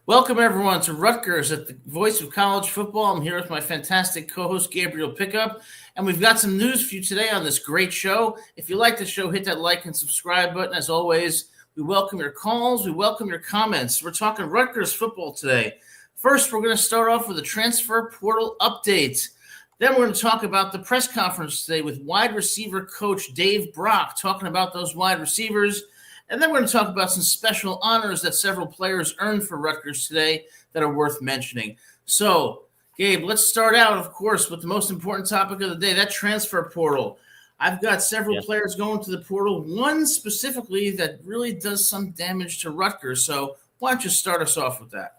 Welcome, everyone, to Rutgers at the Voice of College Football. I'm here with my fantastic co-host, Gabriel Pickup, and we've got some news for you today on this great show. If you like the show, hit that like and subscribe button. As always, we welcome your calls. We welcome your comments. We're talking Rutgers football today. First, we're going to start off with a transfer portal update. Then we're going to talk about the press conference today with wide receiver coach Dave Brock, talking about those wide receivers. And then we're going to talk about some special honors that several players earned for Rutgers today that are worth mentioning. So, Gabe, let's start out, of course, with the most important topic of the day, that transfer portal. I've got several players going to the portal, one specifically that really does some damage to Rutgers. So why don't you start us off with that?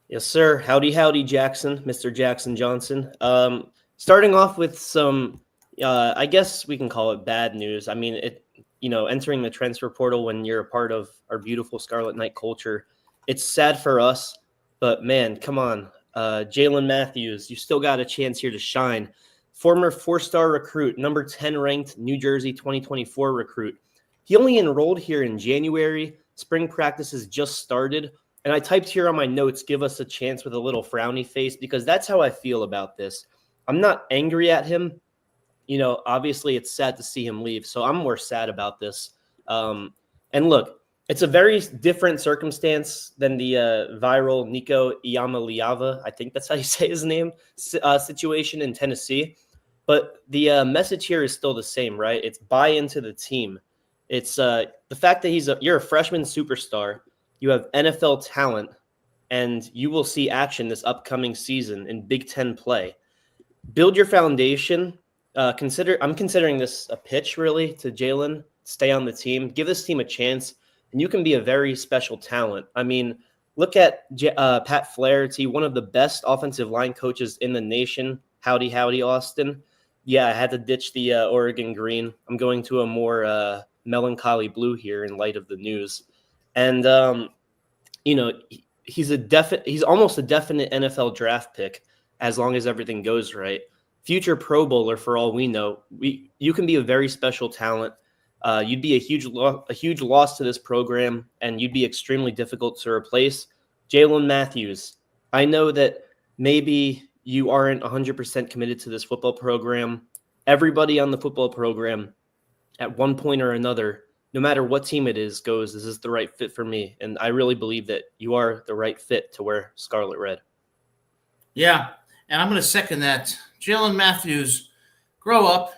Yes, sir. Howdy, Jackson, Mr. Jackson Johnson. Starting off with some, I guess we can call it bad news. I mean, entering the transfer portal when you're a part of our beautiful Scarlet Knight culture, it's sad for us, but man, come on. Jalen Matthews, you still got a chance here to shine. Former 4-star recruit, number 10 ranked New Jersey 2024 recruit. He only enrolled here in January. Spring practices just started. And I typed here on my notes, give us a chance with a little frowny face, because that's how I feel about this. I'm not angry at him. Obviously it's sad to see him leave. So I'm more sad about this. And look, it's a very different circumstance than the viral Nico Iamaleava, I think that's how you say his name, situation in Tennessee. But the message here is still the same, right? It's buy into the team. It's the fact that you're a freshman superstar. You have NFL talent, and you will see action this upcoming season in Big Ten play. Build your foundation. I'm considering this a pitch, really, to Jalen. Stay on the team. Give this team a chance, and you can be a very special talent. I mean, look at Pat Flaherty, one of the best offensive line coaches in the nation. Howdy, Austin. Yeah, I had to ditch the Oregon green. I'm going to a more melancholy blue here in light of the news. And he's almost a definite NFL draft pick as long as everything goes right. Future Pro Bowler for all we know. You can be a very special talent. You'd be a huge loss to this program, and you'd be extremely difficult to replace. Jalen Matthews, I know that maybe you aren't 100% committed to this football program. Everybody on the football program at one point or another, no matter what team it is, goes, this is the right fit for me. And I really believe that you are the right fit to wear Scarlet Red. Yeah, and I'm going to second that. Jalen Matthews, grow up.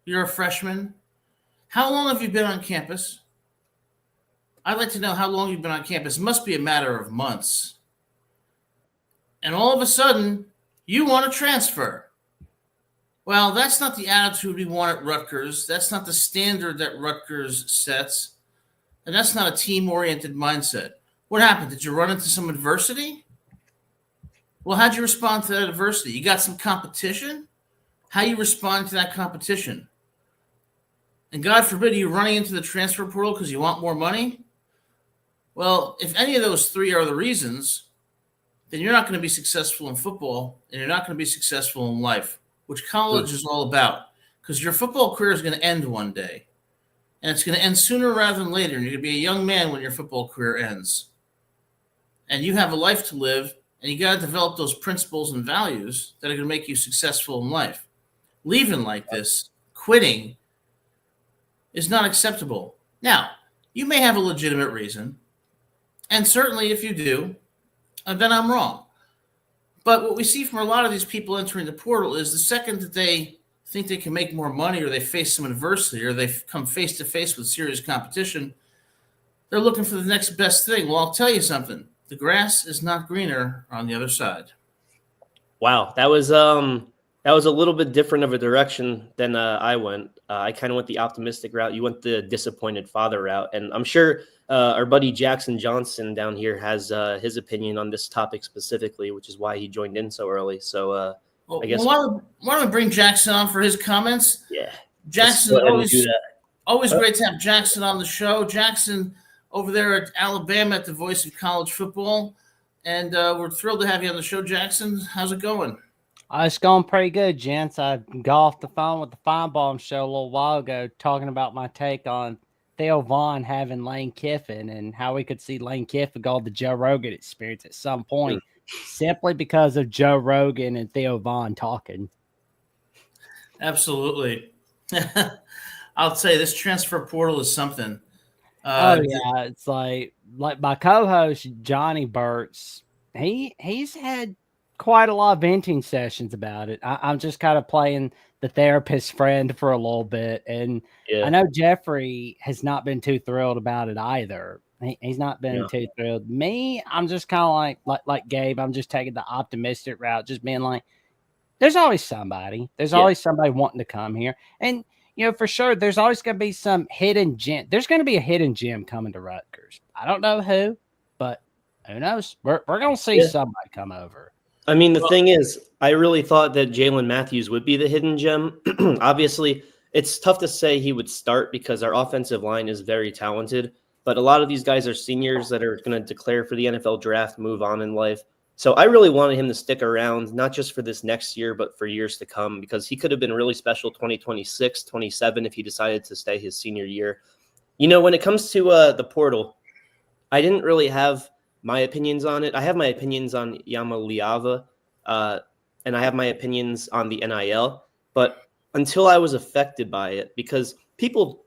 You're a freshman. How long have you been on campus? I'd like to know how long you've been on campus. It must be a matter of months. And all of a sudden, you want to transfer. Well, that's not the attitude we want at Rutgers. That's not the standard that Rutgers sets. And that's not a team-oriented mindset. What happened? Did you run into some adversity? Well, how'd you respond to that adversity? You got some competition? How you respond to that competition? And God forbid you running into the transfer portal because you want more money? Well, if any of those three are the reasons, then you're not going to be successful in football, and you're not going to be successful in life, which college is all about, because your football career is going to end one day, and it's going to end sooner rather than later, and you're going to be a young man when your football career ends. And you have a life to live, and you got to develop those principles and values that are going to make you successful in life. Leaving like this, quitting, is not acceptable. Now, you may have a legitimate reason, and certainly if you do, then I'm wrong. But what we see from a lot of these people entering the portal is the second that they think they can make more money, or they face some adversity, or they come face to face with serious competition, they're looking for the next best thing. Well, I'll tell you something. The grass is not greener on the other side. Wow, that was a little bit different of a direction than I went. I kind of went the optimistic route. You went the disappointed father route, and I'm sure our buddy Jackson Johnson down here has his opinion on this topic specifically, which is why he joined in so early. So I guess why don't we bring Jackson on for his comments? Yeah, Jackson, always great to have Jackson on the show. Jackson over there at Alabama at the Voice of College Football, and we're thrilled to have you on the show, Jackson. How's it going? It's going pretty good, gents. I got off the phone with the Feinbaum show a little while ago talking about my take on Theo Vaughn having Lane Kiffin and how we could see Lane Kiffin go the Joe Rogan experience at some point simply because of Joe Rogan and Theo Vaughn talking. Absolutely. I'll say this transfer portal is something. Yeah, it's like my co-host Johnny Burt's. He's had quite a lot of venting sessions about it. I'm just kind of playing the therapist friend for a little bit, and I know Jeffrey has not been too thrilled about it either. He's not been too thrilled. Me, I'm just kind of like Gabe. I'm just taking the optimistic route, just being like, there's always somebody. There's always somebody wanting to come here, and for sure, there's always going to be some hidden gem. There's going to be a hidden gem coming to Rutgers. I don't know who, but who knows? We're going to see somebody come over. I mean, the thing is, I really thought that Jalen Matthews would be the hidden gem. Obviously, it's tough to say he would start because our offensive line is very talented. But a lot of these guys are seniors that are going to declare for the NFL draft, move on in life. So I really wanted him to stick around, not just for this next year, but for years to come, because he could have been really special 2026, 27 if he decided to stay his senior year. When it comes to the portal, I didn't really have my opinions on it. I have my opinions on Yamaliava, and I have my opinions on the NIL. But until I was affected by it, because people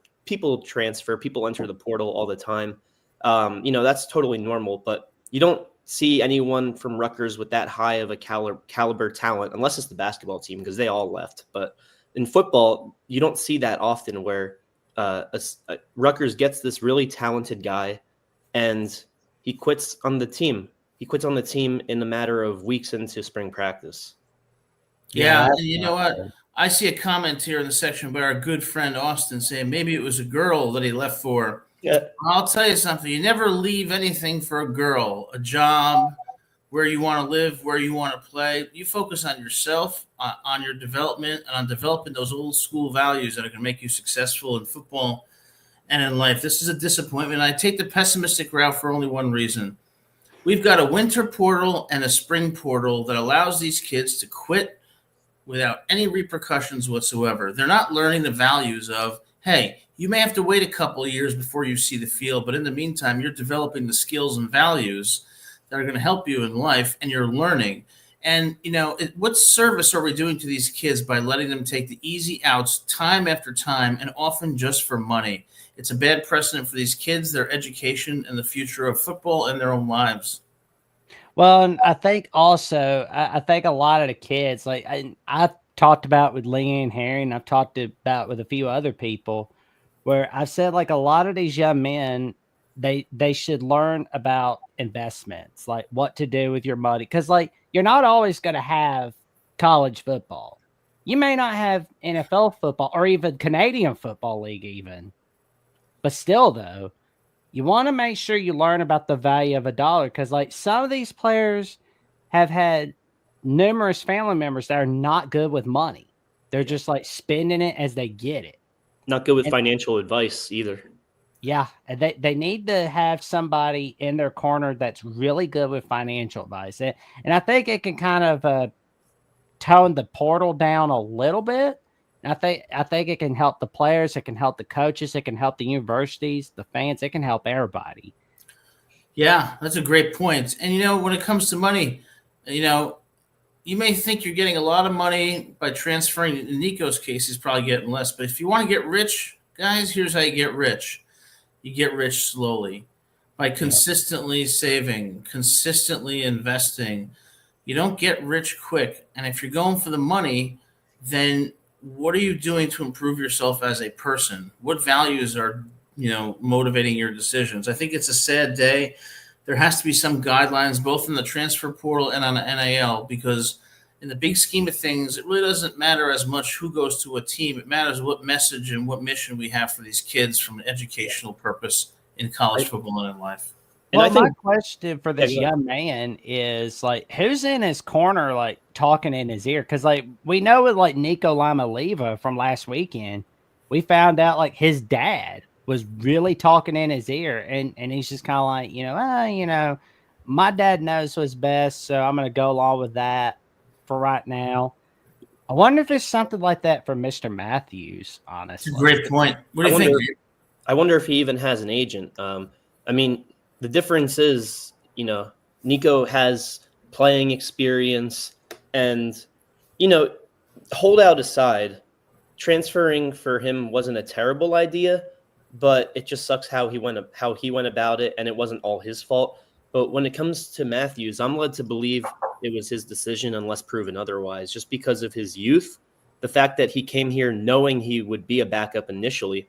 transfer, people enter the portal all the time. That's totally normal, but you don't see anyone from Rutgers with that high of a caliber talent, unless it's the basketball team, because they all left. But in football, you don't see that often where Rutgers gets this really talented guy and he quits on the team. He quits on the team in a matter of weeks into spring practice. Yeah, and you know what? I see a comment here in the section by our good friend Austin saying maybe it was a girl that he left for. Yeah. I'll tell you something. You never leave anything for a girl, a job, where you want to live, where you want to play. You focus on yourself, on your development, and on developing those old school values that are going to make you successful in football and in life. This is a disappointment. I take the pessimistic route for only one reason. We've got a winter portal and a spring portal that allows these kids to quit without any repercussions whatsoever. They're not learning the values of, hey, you may have to wait a couple of years before you see the field, but in the meantime, you're developing the skills and values that are going to help you in life, and you're learning. And, what service are we doing to these kids by letting them take the easy outs time after time and often just for money? It's a bad precedent for these kids, their education, and the future of football and their own lives. Well, and I think also, I think a lot of the kids, like I've talked about with Leanne Harry, and I've talked about with a few other people, where I've said like a lot of these young men, they should learn about investments, like what to do with your money. Because like you're not always going to have college football. You may not have NFL football or even Canadian Football League even. But still, though, you want to make sure you learn about the value of a dollar, because like some of these players have had numerous family members that are not good with money. They're just like spending it as they get it. Not good with financial advice either. Yeah, and they need to have somebody in their corner that's really good with financial advice. And I think it can kind of tone the portal down a little bit. And I think it can help the players, it can help the coaches, it can help the universities, the fans, it can help everybody. Yeah, that's a great point. And when it comes to money, you may think you're getting a lot of money by transferring. In Nico's case, he's probably getting less. But if you want to get rich, guys, here's how you get rich. You get rich slowly by consistently saving, consistently investing. You don't get rich quick. And if you're going for the money, then what are you doing to improve yourself as a person? What values are, motivating your decisions? I think it's a sad day. There has to be some guidelines, both in the transfer portal and on the NIL, because in the big scheme of things, it really doesn't matter as much who goes to a team. It matters what message and what mission we have for these kids from an educational purpose in college football and in life. And well, my question for this young man is, like, who's in his corner, like, talking in his ear? Because, like, we know with, like, Nico Lamaliva from last weekend, we found out, like, his dad was really talking in his ear, and he's just kind of like, my dad knows what's best, so I'm going to go along with that for right now. I wonder if there's something like that for Mr. Matthews, honestly. That's a great point. What do you think? I wonder if he even has an agent. I mean, the difference is, Nico has playing experience, and holdout aside, transferring for him wasn't a terrible idea, but it just sucks how he went about it, and it wasn't all his fault. But when it comes to Matthews, I'm led to believe it was his decision unless proven otherwise, just because of his youth, the fact that he came here knowing he would be a backup initially,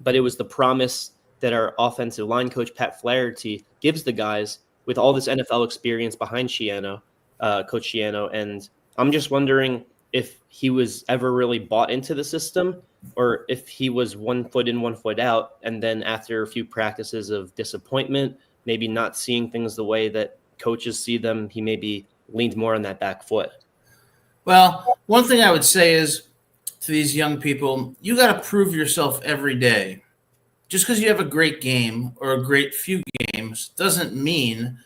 but it was the promise that our offensive line coach, Pat Flaherty, gives the guys with all this NFL experience behind Coach Shiano. And I'm just wondering if he was ever really bought into the system, or if he was 1 foot in, 1 foot out. And then after a few practices of disappointment, maybe not seeing things the way that coaches see them, he maybe leaned more on that back foot. Well, one thing I would say is to these young people, you got to prove yourself every day. Just because you have a great game or a great few games doesn't mean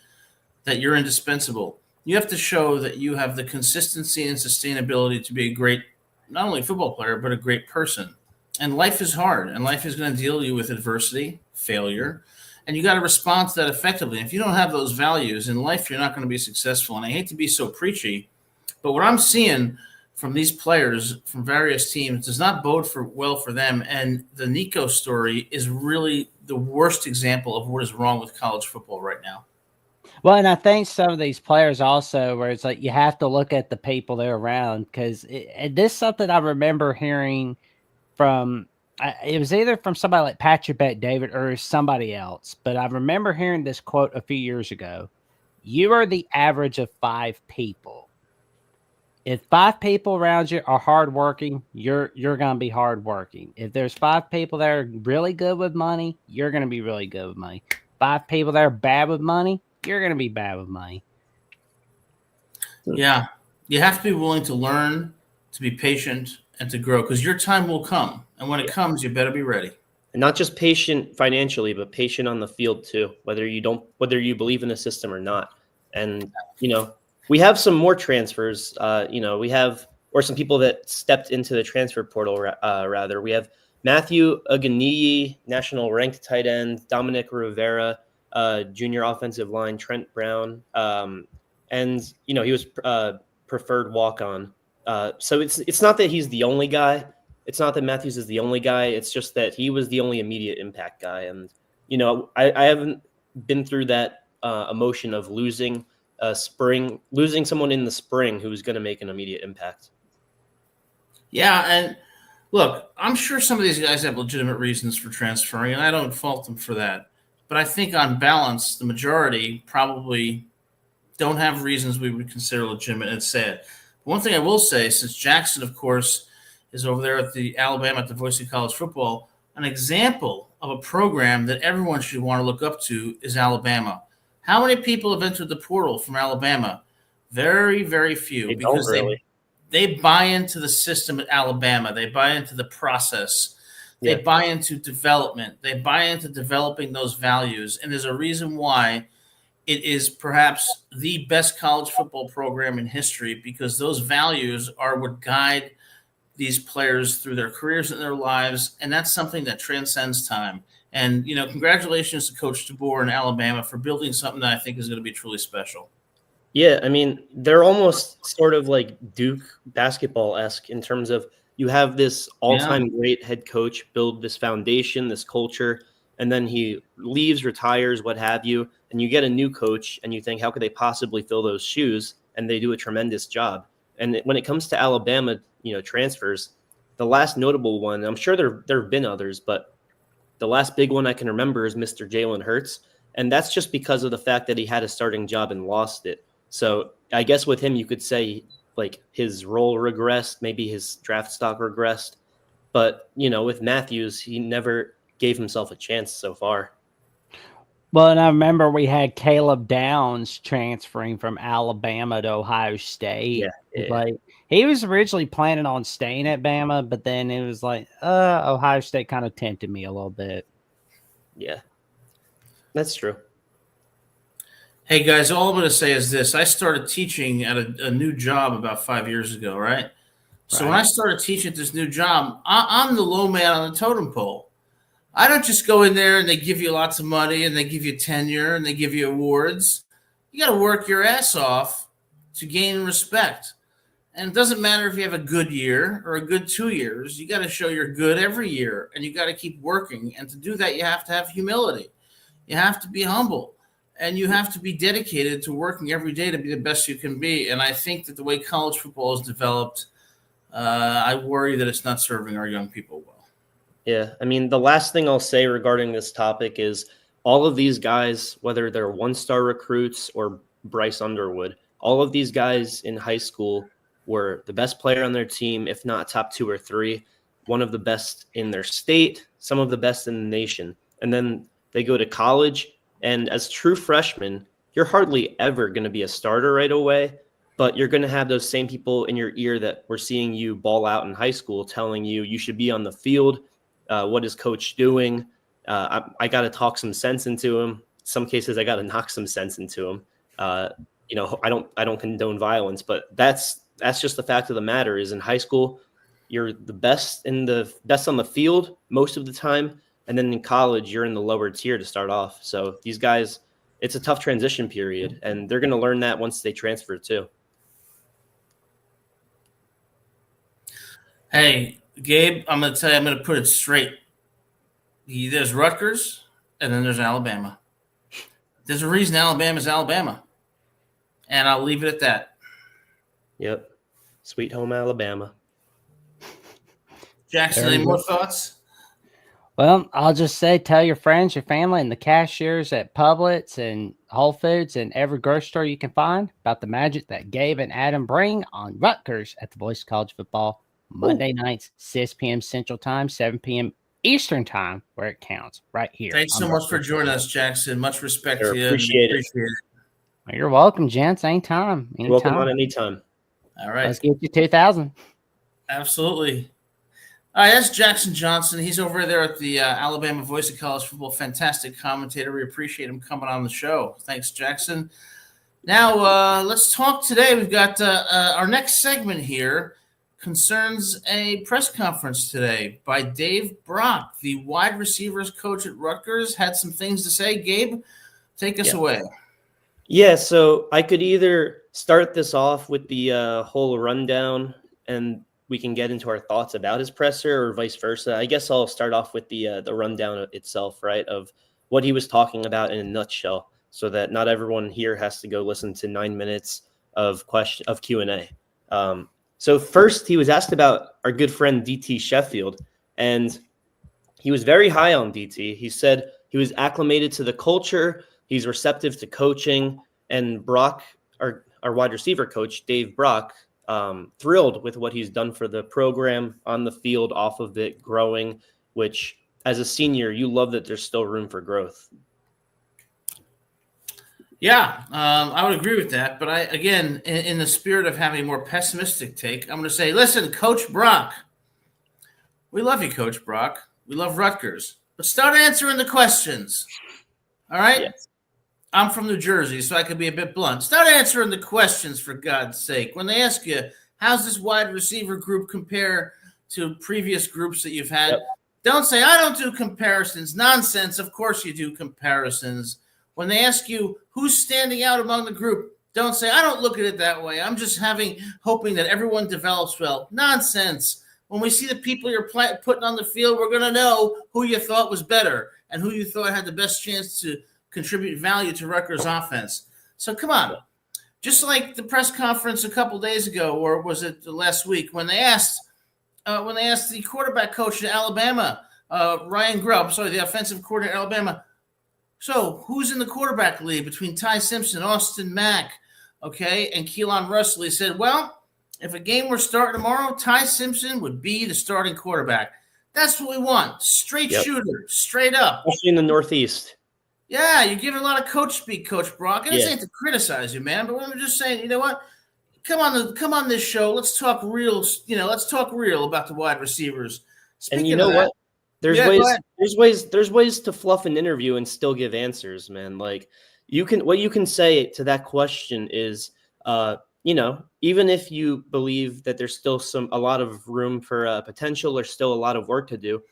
that you're indispensable. You have to show that you have the consistency and sustainability to be a great, not only football player, but a great person. And life is hard, and life is going to deal you with adversity, failure, and you got to respond to that effectively. If you don't have those values in life, you're not going to be successful. And I hate to be so preachy, but what I'm seeing from these players from various teams does not bode well for them. And the Nico story is really the worst example of what is wrong with college football right now. Well, and I think some of these players also, where it's like you have to look at the people they're around, because this is something I remember hearing from. It was either from somebody like Patrick Bet-David or somebody else, but I remember hearing this quote a few years ago. You are the average of 5 people. If 5 people around you are hardworking, you're going to be hardworking. If there's 5 people that are really good with money, you're going to be really good with money. 5 people that are bad with money, you're going to be bad with money. Yeah. You have to be willing to learn, to be patient, and to grow, because your time will come. And when it comes, you better be ready. And not just patient financially, but patient on the field too, whether you believe in the system or not. And, we have some more transfers, or some people that stepped into the transfer portal, rather. We have Matthew Aganiyi, national ranked tight end, Dominic Rivera, junior offensive line, Trent Brown. And he was preferred walk-on. So it's not that he's the only guy. It's not that Matthews is the only guy. It's just that he was the only immediate impact guy. And, I haven't been through that emotion of losing someone in the spring who was going to make an immediate impact. Yeah, and look, I'm sure some of these guys have legitimate reasons for transferring, and I don't fault them for that. But I think on balance, the majority probably don't have reasons we would consider legitimate, and it's sad. One thing I will say, since Jackson, of course, is over there at the Alabama at the Voice of College Football, an example of a program that everyone should want to look up to is Alabama. How many people have entered the portal from Alabama? Very, very few, because they buy into the system at Alabama. They buy into the process. They buy into development. They buy into developing those values. And there's a reason why it is perhaps the best college football program in history, because those values are what guide these players through their careers and their lives. And that's something that transcends time. And, congratulations to Coach DeBoer in Alabama for building something that I think is going to be truly special. Yeah, I mean, they're almost sort of like Duke basketball-esque in terms of you have this all-time great head coach build this foundation, this culture, and then he leaves, retires, what have you, and you get a new coach, and you think, how could they possibly fill those shoes? And they do a tremendous job. And when it comes to Alabama, transfers, the last notable one, I'm sure there have been others, but the last big one I can remember is Mr. Jalen Hurts, and that's just because of the fact that he had a starting job and lost it. So I guess with him, you could say like his role regressed, maybe his draft stock regressed. But, with Matthews, he never gave himself a chance so far. Well, and I remember we had Caleb Downs transferring from Alabama to Ohio State. Yeah. Like he was originally planning on staying at Bama, but then it was like, Ohio State kind of tempted me a little bit. Yeah, that's true. Hey, guys, all I'm going to say is this. I started teaching at a new job about 5 years ago, right? So when I started teaching at this new job, I'm the low man on the totem pole. I don't just go in there and they give you lots of money and they give you tenure and they give you awards. You got to work your ass off to gain respect. And it doesn't matter if you have a good year or a good 2 years. You got to show you're good every year, and you got to keep working. And to do that, you have to have humility. You have to be humble, and you have to be dedicated to working every day to be the best you can be. And I think that the way college football is developed, I worry that it's not serving our young people well. Yeah, I mean, the last thing I'll say regarding this topic is all of these guys, whether they're one-star recruits or Bryce Underwood, all of these guys in high school were the best player on their team, if not top 2 or 3, one of the best in their state, some of the best in the nation. And then they go to college, and as true freshmen, you're hardly ever going to be a starter right away, but you're going to have those same people in your ear that were seeing you ball out in high school telling you you should be on the field. What is coach doing? I got to talk some sense into him. Some cases I got to knock some sense into him. I don't condone violence, but that's just the fact of the matter is in high school, you're the best on the field most of the time. And then in college, you're in the lower tier to start off. So these guys, it's a tough transition period, and they're going to learn that once they transfer too. Hey, Gabe, I'm going to tell you, I'm going to put it straight. There's Rutgers, and then there's Alabama. There's a reason Alabama's Alabama. And I'll leave it at that. Yep. Sweet home Alabama. Jackson, any more thoughts? Well, I'll just say, tell your friends, your family, and the cashiers at Publix and Whole Foods and every grocery store you can find about the magic that Gabe and Adam bring on Rutgers at the Voice of College Football, Monday nights, 6 p.m. Central Time, 7 p.m. Eastern Time, where it counts, right here. Thanks so much for joining us, Jackson. Much respect to you. Appreciate it. You're welcome, gents. Anytime. You're welcome on anytime. All right. Let's get you 2,000. Absolutely. All right, that's Jackson Johnson. He's over there at the Alabama Voice of College Football. Fantastic commentator. We appreciate him coming on the show. Thanks, Jackson. Now, let's talk today. We've got our next segment here concerns a press conference today by Dave Brock, the wide receivers coach at Rutgers. Had some things to say. Gabe, take us away. Yeah, so I could either start this off with the whole rundown and we can get into our thoughts about his presser or vice versa. I guess I'll start off with the rundown itself, right, of what he was talking about in a nutshell so that not everyone here has to go listen to 9 minutes of Q&A. So first, he was asked about our good friend DT Sheffield, and he was very high on DT. He said he was acclimated to the culture, he's receptive to coaching, and Brock, our wide receiver coach, Dave Brock, thrilled with what he's done for the program on the field, off of it, growing, which as a senior, you love that there's still room for growth. Yeah, I would agree with that. But again, in the spirit of having a more pessimistic take, I'm going to say, listen, Coach Brock, we love you, Coach Brock. We love Rutgers. But start answering the questions. All right? Yes. I'm from New Jersey, so I could be a bit blunt. Start answering the questions, for God's sake. When they ask you, how's this wide receiver group compare to previous groups that you've had? Don't say, I don't do comparisons. Nonsense. Of course you do comparisons. When they ask you who's standing out among the group, don't say, I don't look at it that way. I'm just hoping that everyone develops well. Nonsense. When we see the people you're putting on the field, we're going to know who you thought was better and who you thought had the best chance to contribute value to Rutgers offense. So come on. Just like the press conference a couple days ago, or was it last week, when they asked the quarterback coach at Alabama, Ryan Grubb, the offensive coordinator at Alabama, so who's in the quarterback league between Ty Simpson, Austin Mack, and Keelan Russell? He said, well, if a game were starting tomorrow, Ty Simpson would be the starting quarterback. That's what we want. Straight shooter, straight up. Especially in the Northeast. Yeah, you give a lot of coach speak, Coach Brock. And this ain't to criticize you, man, but we're just saying, you know what? Come on this show. Let's talk real. Let's talk real about the wide receivers. And you know what? There's ways to fluff an interview and still give answers, man. Like what you can say to that question is, even if you believe that there's still a lot of room for potential or still a lot of work to do,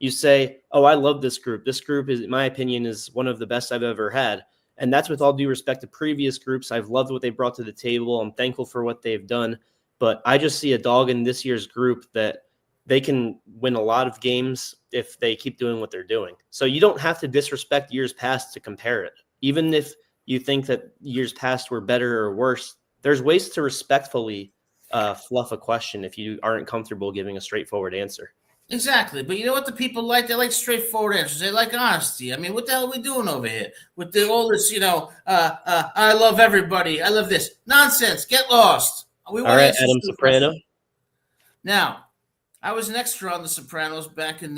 You say, oh, I love this group. This group is, in my opinion, is one of the best I've ever had. And that's with all due respect to previous groups. I've loved what they brought to the table. I'm thankful for what they've done. But I just see a dog in this year's group that they can win a lot of games if they keep doing what they're doing. So you don't have to disrespect years past to compare it. Even if you think that years past were better or worse, there's ways to respectfully fluff a question if you aren't comfortable giving a straightforward answer. Exactly. But you know what the people like? They like straightforward answers. They like honesty. I mean, what the hell are we doing over here with all this, I love everybody. I love this. Nonsense. Get lost. We All want right, answers Adam to the Soprano. question. Now, I was an extra on The Sopranos back in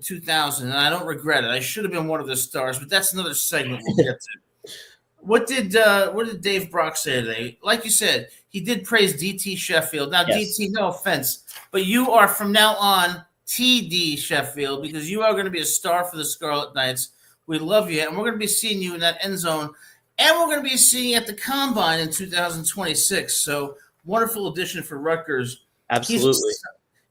2000, and I don't regret it. I should have been one of the stars, but that's another segment we'll get to. What did Dave Brock say today? Like you said, he did praise DT Sheffield. Now, Yes. DT, no offense, but you are from now on TD Sheffield because you are going to be a star for the Scarlet Knights. We love you, and we're going to be seeing you in that end zone, and we're going to be seeing you at the Combine in 2026. So, wonderful addition for Rutgers. Absolutely.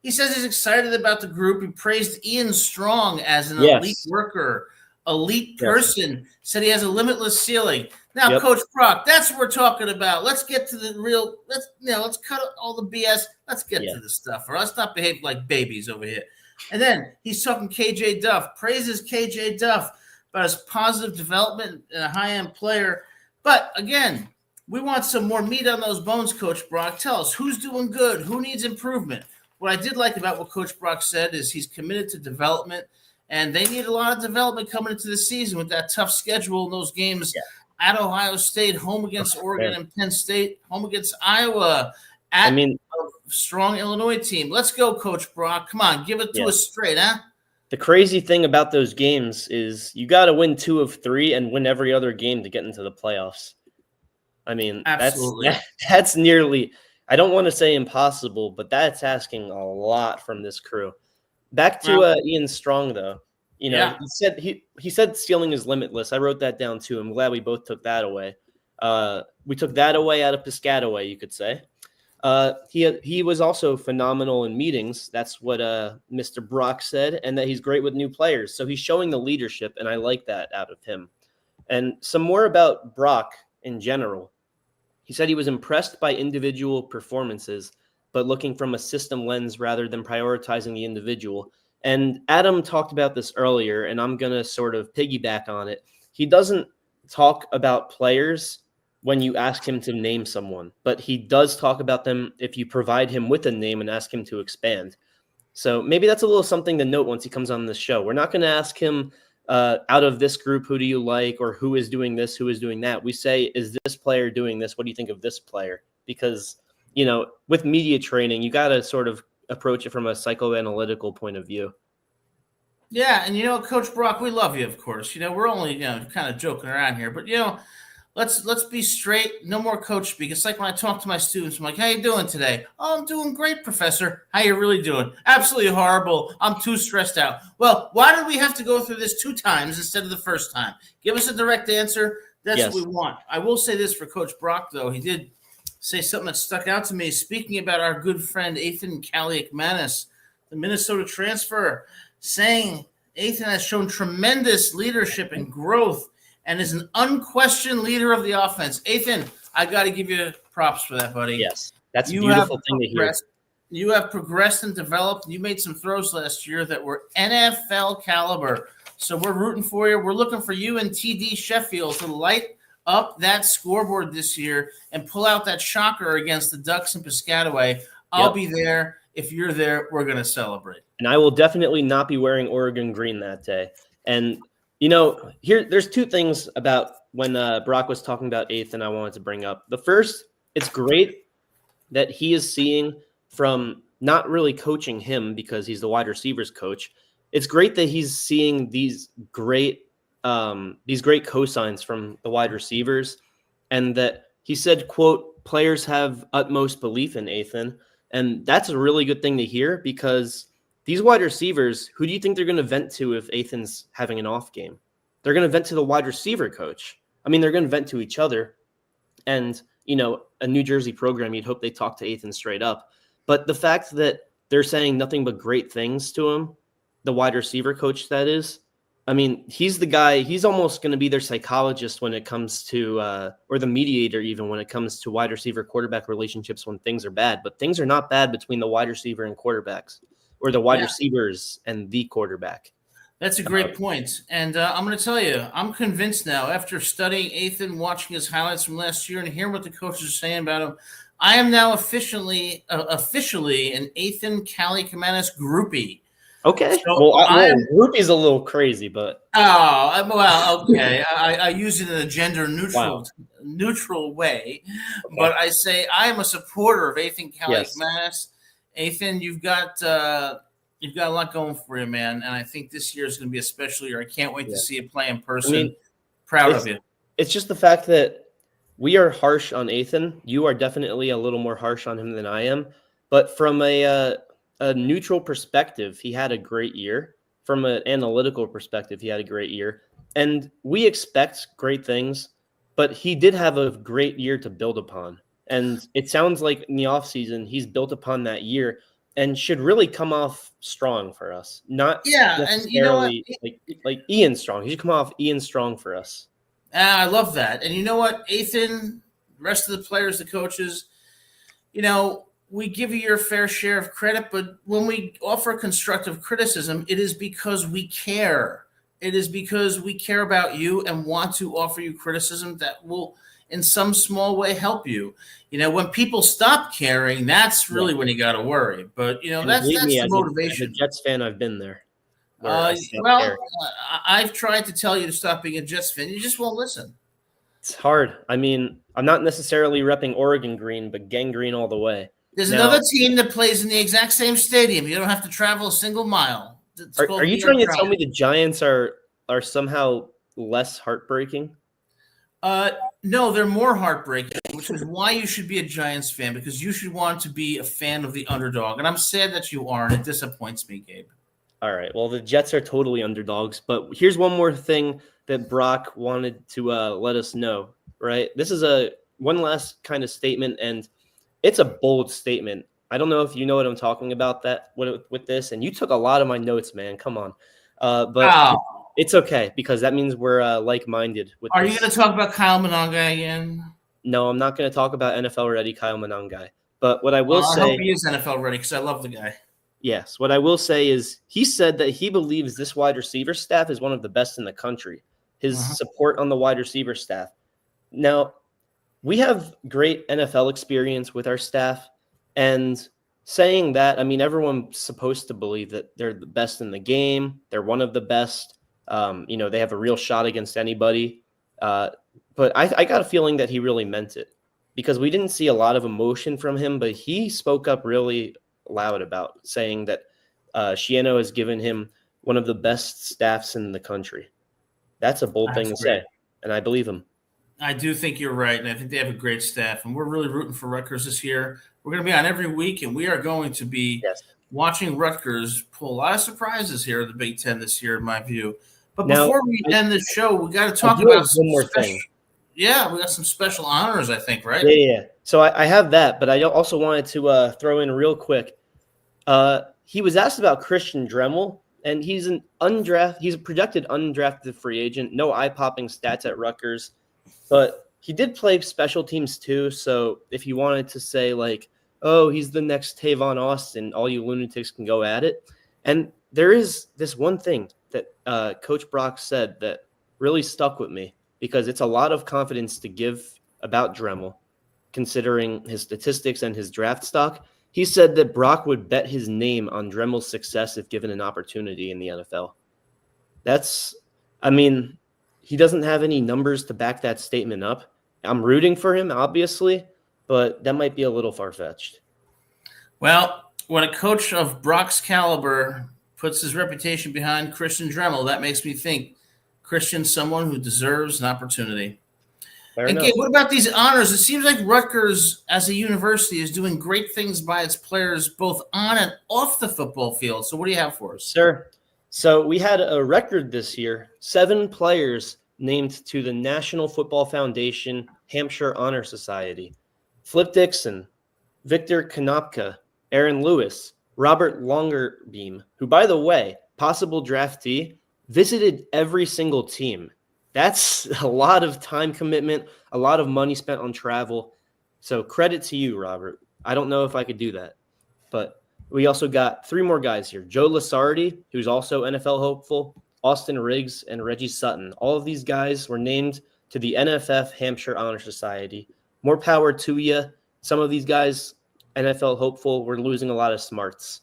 He says he's excited about the group. He praised Ian Strong as an Yes. elite worker, elite Yes. person, said he has a limitless ceiling. Now, Yep. Coach Brock, that's what we're talking about. Let's get to the real, let's cut all the BS. Let's get to the stuff, or let's not behave like babies over here. And then he's talking KJ Duff, praises KJ Duff about his positive development and a high-end player. But again, we want some more meat on those bones, Coach Brock. Tell us who's doing good, who needs improvement. What I did like about what Coach Brock said is he's committed to development, and they need a lot of development coming into the season with that tough schedule and those games at Ohio State, home against Oregon and Penn State, home against Iowa, at a strong Illinois team. Let's go, Coach Brock. Come on, give it to us straight, huh? The crazy thing about those games is you got to win 2 of 3 and win every other game to get into the playoffs. I mean, that's nearly – I don't want to say impossible, but that's asking a lot from this crew. Back to Ian Strong, though. He said ceiling is limitless. I wrote that down too. I'm glad we both took that away. We took that away out of Piscataway, you could say. He was also phenomenal in meetings. That's what Mr. Brock said, and that he's great with new players. So he's showing the leadership, and I like that out of him. And some more about Brock in general. He said he was impressed by individual performances, but looking from a system lens rather than prioritizing the individual. And Adam talked about this earlier, and I'm going to sort of piggyback on it. He doesn't talk about players when you ask him to name someone, but he does talk about them if you provide him with a name and ask him to expand. So maybe that's a little something to note once he comes on this show. We're not going to ask him, out of this group, who do you like, or who is doing this, who is doing that. We say, is this player doing this? What do you think of this player? Because, with media training, you got to sort of approach it from a psychoanalytical point of view. Yeah, and Coach Brock, we love you, of course. We're only kind of joking around here, but let's be straight. No more coach speak. It's like when I talk to my students, I'm like, "How you doing today?" "Oh, I'm doing great, Professor." "How you really doing?" "Absolutely horrible. I'm too stressed out." Well, why did we have to go through this 2 times instead of the first time? Give us a direct answer. That's what we want. I will say this for Coach Brock, though. He did say something that stuck out to me. Speaking about our good friend Ethan Kaliakmanis, the Minnesota transfer, saying Ethan has shown tremendous leadership and growth and is an unquestioned leader of the offense. Ethan, I got to give you props for that, buddy. Yes, that's a beautiful thing to hear. You have progressed and developed. You made some throws last year that were NFL caliber. So we're rooting for you. We're looking for you and TD Sheffield to light up that scoreboard this year and pull out that shocker against the Ducks in Piscataway. I'll be there. If you're there, we're going to celebrate. And I will definitely not be wearing Oregon green that day. And there's 2 things about when Brock was talking about Ethan I wanted to bring up. The first, it's great that he is seeing from not really coaching him because he's the wide receivers coach. It's great that he's seeing these great cosigns from the wide receivers, and that he said, quote, players have utmost belief in Ethan. And that's a really good thing to hear because these wide receivers, who do you think they're going to vent to if Ethan's having an off game? They're going to vent to the wide receiver coach. I mean, they're going to vent to each other. And, a New Jersey program, you'd hope they talk to Ethan straight up. But the fact that they're saying nothing but great things to him, the wide receiver coach that is. I mean, he's the guy, he's almost going to be their psychologist when it comes to, or the mediator even when it comes to wide receiver quarterback relationships when things are bad. But things are not bad between the wide receiver and quarterbacks, or the wide receivers and the quarterback. That's a great point. And I'm going to tell you, I'm convinced now after studying Ethan, watching his highlights from last year and hearing what the coaches are saying about him, I am now officially an Ethan Kaliakmanis groupie. Okay. So groupie's a little crazy, but okay. I use it in a gender neutral way, but I say I am a supporter of Ethan Kaliakmanis. Yes. Ethan, you've got a lot going for you, man, and I think this year is going to be a special year. I can't wait to see you play in person. I mean, proud of you. It's just the fact that we are harsh on Ethan. You are definitely a little more harsh on him than I am, but from a neutral perspective, he had a great year. From an analytical perspective, he had a great year. And we expect great things, but he did have a great year to build upon. And it sounds like in the offseason, he's built upon that year and should really come off strong for us. Not necessarily like Ian Strong. He should come off Ian Strong for us. I love that. And you know what, Ethan, the rest of the players, the coaches, we give you your fair share of credit, but when we offer constructive criticism, it is because we care. It is because we care about you and want to offer you criticism that will, in some small way, help you. When people stop caring, that's really when you got to worry. But, that's the motivation. As a Jets fan, I've been there. I've tried to tell you to stop being a Jets fan. You just won't listen. It's hard. I mean, I'm not necessarily repping Oregon green, but gang green all the way. There's another team that plays in the exact same stadium. You don't have to travel a single mile. Are you trying to tell me the Giants are somehow less heartbreaking? No, they're more heartbreaking, which is why you should be a Giants fan, because you should want to be a fan of the underdog. And I'm sad that you are, and it disappoints me, Gabe. All right. Well, the Jets are totally underdogs, but here's one more thing that Brock wanted to let us know, right? This is one last kind of statement, and it's a bold statement. I don't know if you know what I'm talking about with this, and you took a lot of my notes, man. Come on. But it's okay, because that means we're like-minded. Are you going to talk about Kyle Monangai again? No, I'm not going to talk about NFL-ready Kyle Monangai. But what I will say... I hope he is NFL-ready, because I love the guy. Yes. What I will say is he said that he believes this wide receiver staff is one of the best in the country. His support on the wide receiver staff. Now, we have great NFL experience with our staff, and saying that, I mean, everyone's supposed to believe that they're the best in the game. They're one of the best. They have a real shot against anybody. But I got a feeling that he really meant it, because we didn't see a lot of emotion from him, but he spoke up really loud about saying that Shiano has given him one of the best staffs in the country. That's a bold thing to say, and I believe him. I do think you're right, and I think they have a great staff, and we're really rooting for Rutgers this year. We're going to be on every week, and we are going to be watching Rutgers pull a lot of surprises here in the Big Ten this year, in my view. But before we end the show, we got to talk about one more thing. Yeah, we got some special honors, I think, right? Yeah. So I have that, but I also wanted to throw in real quick. He was asked about Christian Dremel, and he's a projected undrafted free agent. No eye-popping stats at Rutgers, but he did play special teams too. So if you wanted to say like, oh, he's the next Tavon Austin, all you lunatics can go at it. And there is this one thing that Coach Brock said that really stuck with me, because it's a lot of confidence to give about Dremel, considering his statistics and his draft stock. He said that Brock would bet his name on Dremel's success if given an opportunity in the NFL. He doesn't have any numbers to back that statement up. I'm rooting for him, obviously, but that might be a little far-fetched. Well, when a coach of Brock's caliber puts his reputation behind Christian Dremel, that makes me think Christian's someone who deserves an opportunity. And Gabe, what about these honors? It seems like Rutgers, as a university, is doing great things by its players, both on and off the football field. So what do you have for us? Sure. So we had a record this year, 7 players named to the National Football Foundation Hampshire Honor Society. Flip Dixon, Victor Konopka, Aaron Lewis, Robert Longerbeam, who, by the way, possible draftee, visited every single team. That's a lot of time commitment, a lot of money spent on travel. So credit to you, Robert. I don't know if I could do that. But we also got 3 more guys here. Joe Lasardi, who's also NFL hopeful, Austin Riggs, and Reggie Sutton. All of these guys were named to the NFF Hampshire Honor Society. More power to you. Some of these guys, NFL hopeful, we're losing a lot of smarts.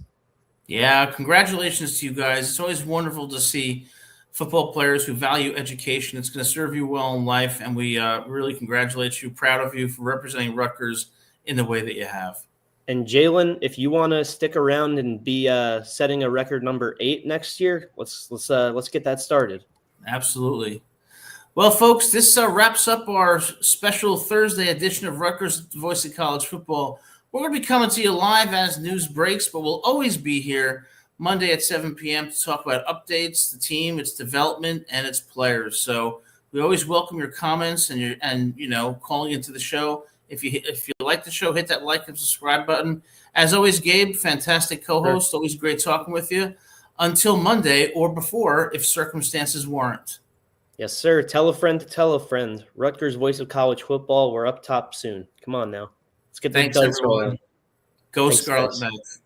Yeah, congratulations to you guys. It's always wonderful to see football players who value education. It's going to serve you well in life, and we really congratulate you, proud of you for representing Rutgers in the way that you have. And Jalen, if you want to stick around and be setting a record number 8 next year, let's get that started. Absolutely. Well, folks, this wraps up our special Thursday edition of Rutgers Voice of College Football. We're going to be coming to you live as news breaks, but we'll always be here Monday at 7 p.m. to talk about updates, the team, its development, and its players. So we always welcome your comments and calling into the show. If you like the show, hit that like and subscribe button. As always, Gabe, fantastic co-host. Sure. Always great talking with you. Until Monday or before, if circumstances warrant. Yes, sir. Tell a friend to tell a friend. Rutgers Voice of College Football. We're up top soon. Come on now. Let's get the Thanks, everyone. Go Thanks, Scarlet guys. Knights.